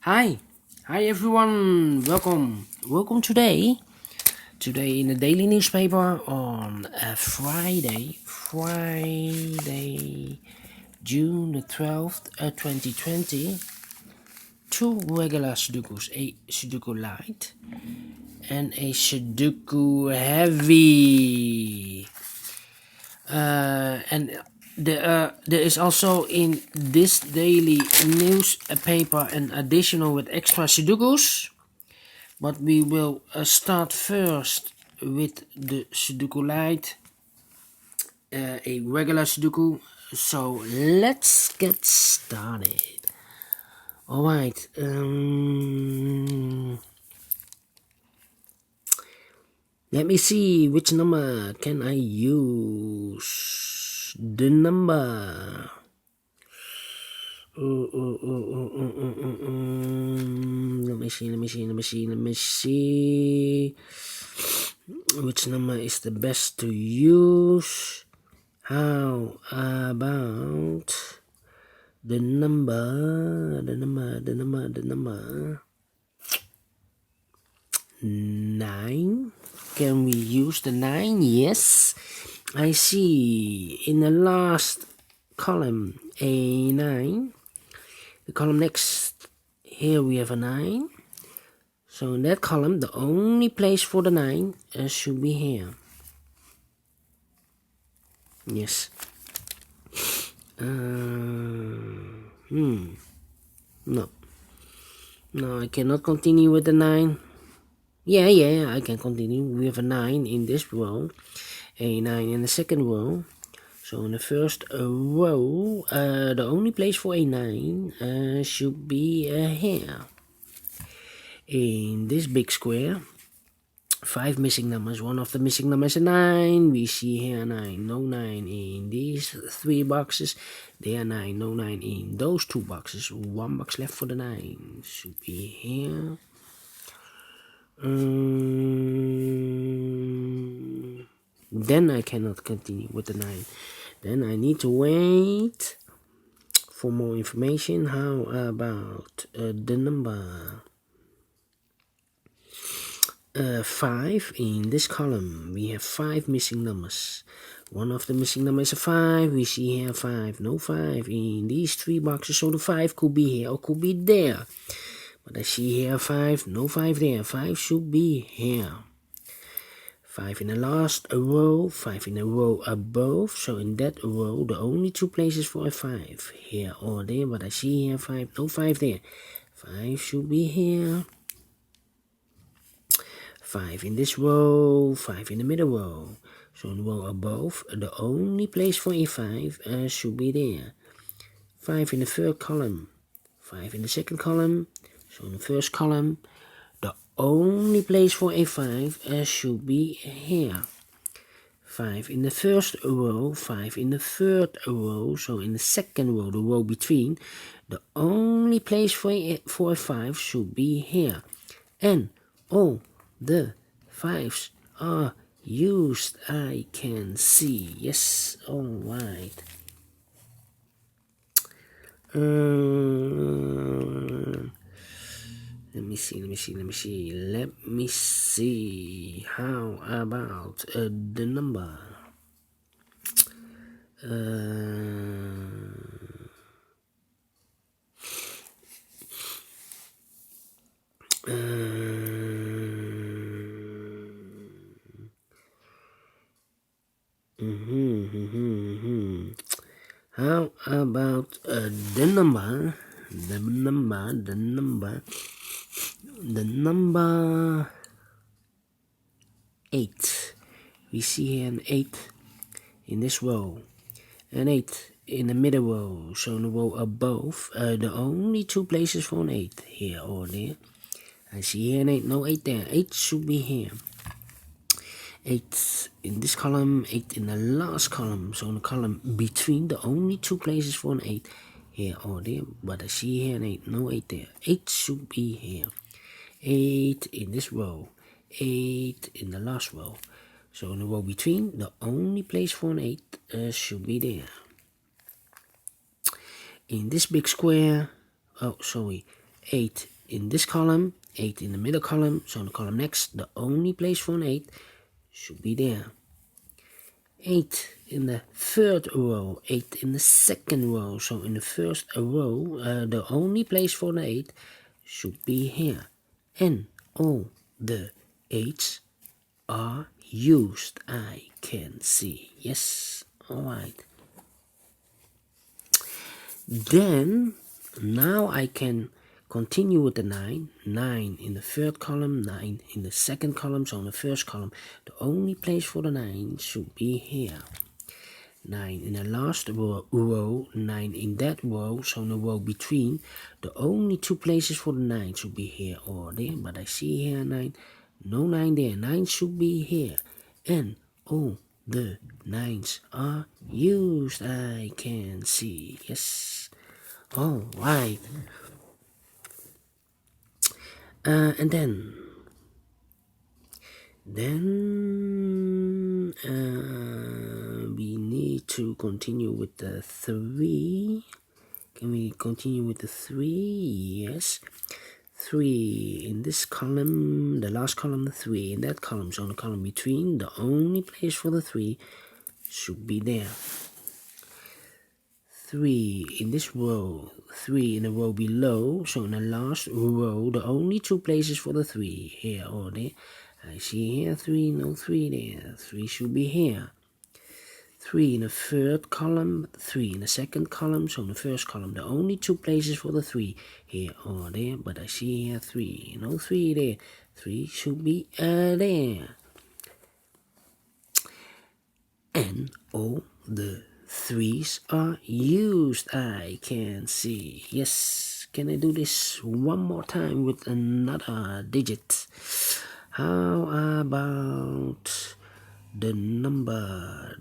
Hi, everyone. Welcome today. Today in the daily newspaper on Friday, June the 12th, 2020. Two regular Sudokus, a Sudoku Light and a Sudoku Heavy. And there is also in this daily newspaper an additional with extra Sudokus, but we will start first with the Sudoku Light, a regular Sudoku. So let's get started. Alright, let me see which number can I use. The number. Let me see. Which number is the best to use? How about the number 9? Can we use the 9? Yes. I see in the last column a 9. The column next, here we have a 9. So in that column, the only place for the 9 should be here. Yes. No, I cannot continue with the 9. Yeah, I can continue. We have a 9 in this row, a 9 in the second row. So in the first row, the only place for a 9 should be here. In this big square, 5 missing numbers. One of the missing numbers is a 9. We see here 9. No 9 in these 3 boxes. There are 9. No 9 in those 2 boxes. 1 box left for the 9. Should be here. Then I cannot continue with the 9. Then I need to wait for more information. How about the number 5 in this column? We have 5 missing numbers. One of the missing numbers is a 5. We see here 5. No 5 in these 3 boxes. So the 5 could be here or could be there. But I see here 5. No 5 there. 5 should be here. 5 in the last row, 5 in a row above. So in that row, the only 2 places for a 5, here or there. But I see here 5, no 5 there. 5 should be here. 5 in this row, 5 in the middle row. So in the row above, the only place for a 5 should be there. 5 in the third column, 5 in the second column. So in the first column, the only place for a 5 should be here. 5 in the first row, 5 in the third row. So in the second row, the row between, the only place for a 5 should be here. And all the 5s are used, I can see. Yes, alright. Let me see. How about the number? How about the number 8. We see here an 8 in this row, an 8 in the middle row. So in the row above, the only 2 places for an 8, here or there. I see here an 8, no 8 there. 8 should be here. 8 in this column, 8 in the last column. So in the column between, the only 2 places for an 8, here or there. But I see here an 8, no 8 there. 8 should be here. 8 in this row, 8 in the last row. So in the row between, the only place for an 8 should be there. In this big square, 8 in this column, 8 in the middle column, so in the column next, the only place for an 8 should be there. 8 in the third row, 8 in the second row, so in the first row, the only place for the 8 should be here. And all the 8s are used, I can see. Yes, alright. Then, now I can continue with the 9. 9 in the third column, 9 in the second column, so in the first column, the only place for the 9 should be here. 9 in the last row, 9 in that row, so in the row between, the only 2 places for the 9 should be here or there, but I see here 9, no 9 there, 9 should be here, and all the 9s are used, I can see. Yes, alright. And then we need to continue with the 3. Can we continue with the 3? Yes. 3 in this column, the last column, the 3 in that column, so in the column between, the only place for the 3 should be there. 3 in this row, 3 in the row below, so in the last row, the only 2 places for the 3, here or there. I see here 3, no 3 there, 3 should be here. 3 in the third column, 3 in the second column, so in the first column, the only 2 places for the 3, here or there, but I see here 3, no 3 there, 3 should be there. And all the 3s are used, I can see. Yes, can I do this one more time with another digit? How about the number?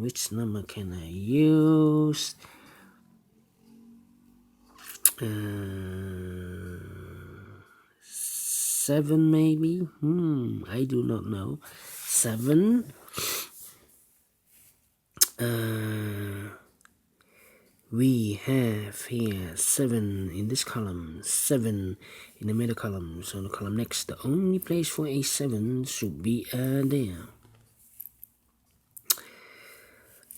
Which number can I use? 7 maybe? I do not know. 7. We have here 7 in this column, 7 in the middle column, so in the column next, the only place for a 7 should be there.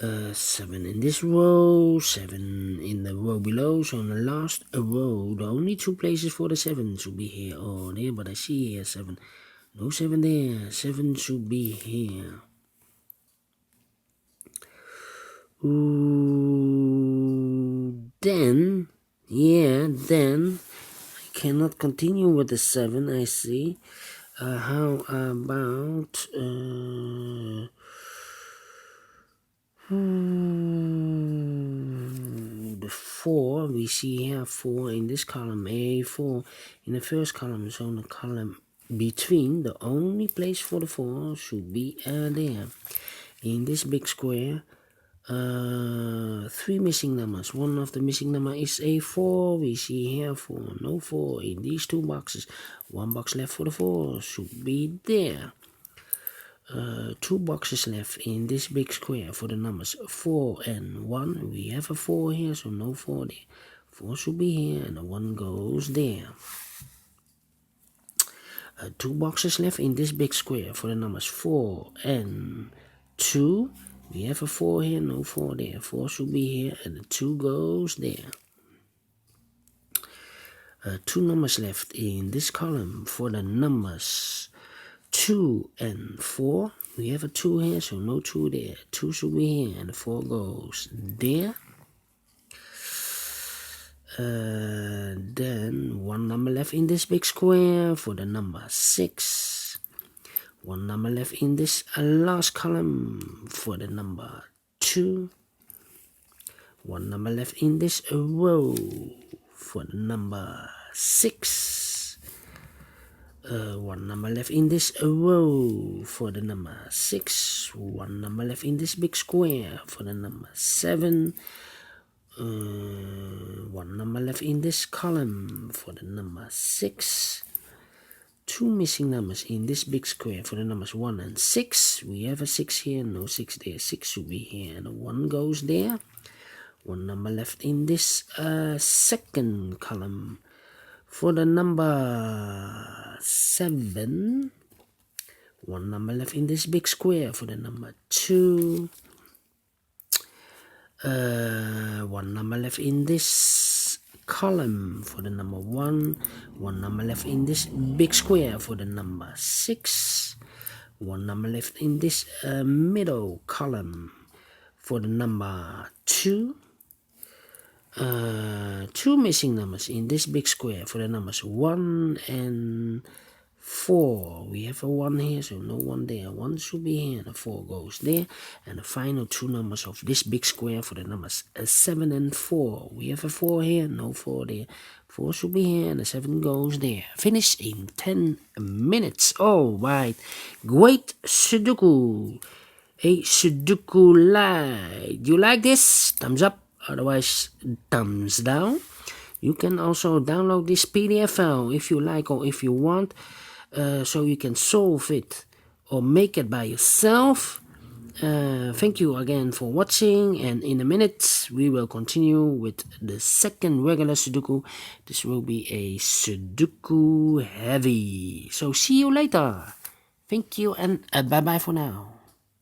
7 in this row, 7 in the row below, so in the last row, the only 2 places for the 7 should be here or there, but I see here 7, no 7 there, 7 should be here. Then I cannot continue with the 7, I see. How about the 4? We see here 4 in this column, A4 in the first column, so in the column between, the only place for the 4 should be there. In this big square, 3 missing numbers. One of the missing number is a 4. We see here 4, no 4 in these 2 boxes. 1 box left for the 4 should be there. 2 boxes left in this big square for the numbers 4 and 1. We have a 4 here, so no 4 there. 4 should be here and the 1 goes there. 2 boxes left in this big square for the numbers 4 and 2. We have a 4 here, no 4 there. 4 should be here, and the 2 goes there. 2 numbers left in this column for the numbers 2 and 4. We have a 2 here, so no 2 there. 2 should be here, and the 4 goes there. Then 1 number left in this big square for the number 6. 1 number left in this last column for the number 2. 1 number left in this row for the number 6. 1 number left in this row for the number 6. 1 number left in this big square for the number 7. 1 number left in this column for the number 6. 2 missing numbers in this big square for the numbers 1 and 6. We have a 6 here, no 6 there. 6 should be here, and a 1 goes there. 1 number left in this second column. For the number 7, 1 number left in this big square. For the number 2, 1 number left in this column. For the number 1, 1 number left in this big square. For the number 6, 1 number left in this middle column. For the number 2, 2 missing numbers in this big square for the numbers 1 and 4. We have a 1 here, so no 1 there. 1 should be here, and a 4 goes there. And the final 2 numbers of this big square for the numbers 7 and 4. We have a 4 here, no 4 there. 4 should be here, and the 7 goes there. Finish in 10 minutes. Alright, great Sudoku. A Sudoku Light. You like this? Thumbs up. Otherwise, thumbs down. You can also download this PDF file if you like or if you want, so you can solve it or make it by yourself. Thank you again for watching, and in a minute we will continue with the second regular Sudoku. This will be a Sudoku heavy. So see you later. Thank you, and bye bye for now.